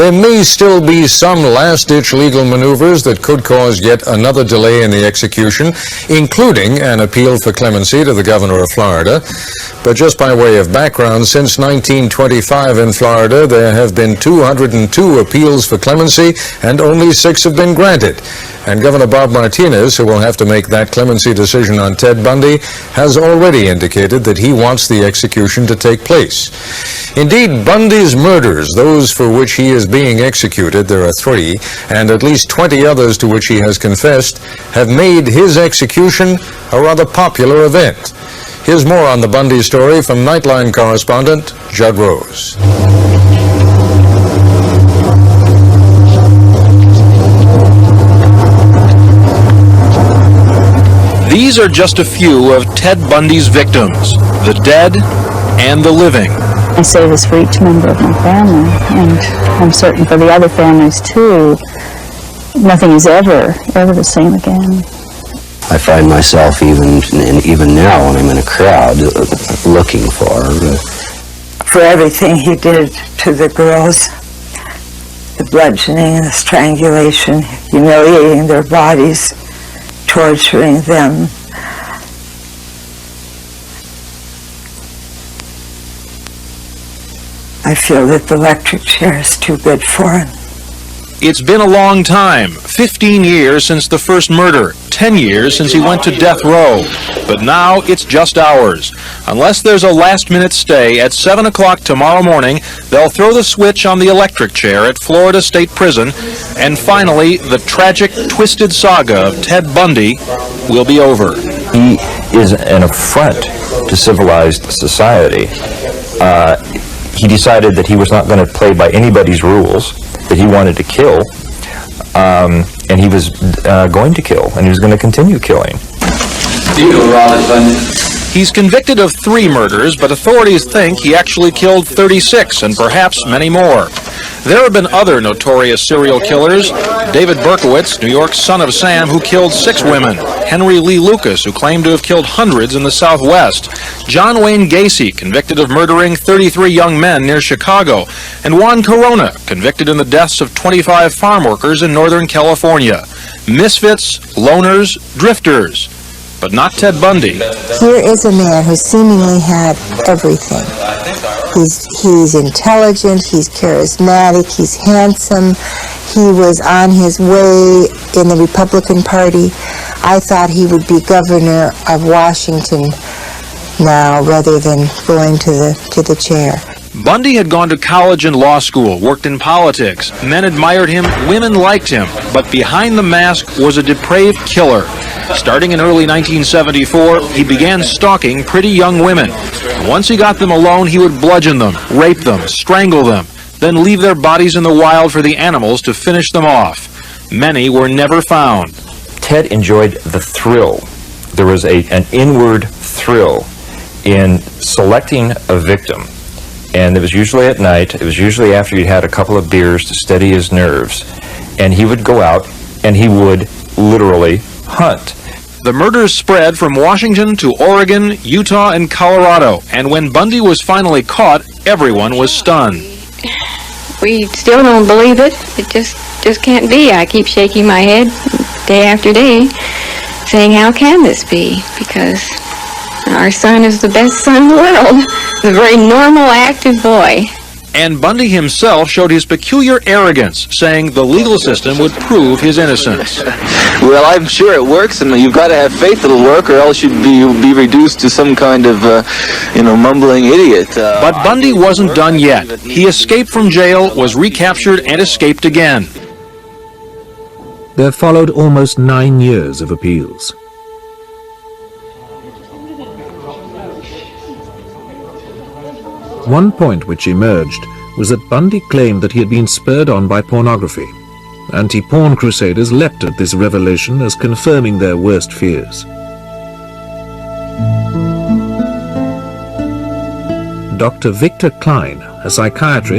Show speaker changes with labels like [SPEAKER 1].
[SPEAKER 1] There may still be some last-ditch legal maneuvers that could cause yet another delay in the execution, including an appeal for clemency to the governor of Florida. But just by way of background, since 1925 in Florida, there have been 202 appeals for clemency, and only 6 have been granted. And Governor Bob Martinez, who will have to make that clemency decision on Ted Bundy, has already indicated that he wants the execution to take place. Indeed, Bundy's murders, those for which he is being executed, there are 3, and at least 20 others to which he has confessed, have made his execution a rather popular event. Here's more on the Bundy story from Nightline correspondent Judd Rose.
[SPEAKER 2] These are just a few of Ted Bundy's victims, the dead and the living.
[SPEAKER 3] I say this for each member of my family, and I'm certain for the other families too. Nothing is ever the same again.
[SPEAKER 4] I find myself even now when I'm in a crowd looking for
[SPEAKER 5] everything he did to the girls, the bludgeoning, the strangulation, humiliating their bodies, torturing them. I feel that the electric chair is too good for him.
[SPEAKER 2] It's been a long time, 15 years since the first murder, 10 years since he went to death row. But now it's just hours. Unless there's a last-minute stay, at 7 o'clock tomorrow morning, they'll throw the switch on the electric chair at Florida State Prison, and finally, the tragic, twisted saga of Ted Bundy will be over.
[SPEAKER 6] He is an affront to civilized society. He decided that he was not going to play by anybody's rules, that he wanted to kill, and he was going to kill, and he was going to continue killing.
[SPEAKER 2] He's convicted of 3 murders, but authorities think he actually killed 36, and perhaps many more. There have been other notorious serial killers. David Berkowitz, New York's son of Sam, who killed 6 women. Henry Lee Lucas, who claimed to have killed hundreds in the Southwest. John Wayne Gacy, convicted of murdering 33 young men near Chicago. And Juan Corona, convicted in the deaths of 25 farm workers in Northern California. Misfits, loners, drifters. But not Ted Bundy.
[SPEAKER 7] Here is a man who seemingly had everything. He's intelligent, he's charismatic, he's handsome. He was on his way in the Republican Party. I thought he would be governor of Washington now rather than going to the chair.
[SPEAKER 2] Bundy had gone to college and law school, worked in politics. Men admired him, women liked him, but behind the mask was a depraved killer. Starting in early 1974, he began stalking pretty young women. Once he got them alone, he would bludgeon them, rape them, strangle them, then leave their bodies in the wild for the animals to finish them off. Many were never found.
[SPEAKER 6] Ted enjoyed the thrill. There was an inward thrill in selecting a victim. And it was usually at night. It was usually after he'd had a couple of beers to steady his nerves. And he would go out and he would literally hunt.
[SPEAKER 2] The murders spread from Washington to Oregon, Utah, and Colorado. And when Bundy was finally caught, everyone was stunned.
[SPEAKER 8] We still don't believe it. It just can't be. I keep shaking my head day after day, saying, how can this be? Because our son is the best son in the world. A very normal, active boy.
[SPEAKER 2] And Bundy himself showed his peculiar arrogance, saying the legal system would prove his innocence.
[SPEAKER 9] Well, I'm sure it works, and you've got to have faith it'll work, or else you'd be reduced to some kind of, mumbling idiot.
[SPEAKER 2] But Bundy wasn't done yet. He escaped from jail, was recaptured, and escaped again.
[SPEAKER 10] There followed almost 9 years of appeals. One point which emerged was that Bundy claimed that he had been spurred on by pornography. Anti-porn crusaders leapt at this revelation as confirming their worst fears. Dr. Victor Klein, a psychiatrist,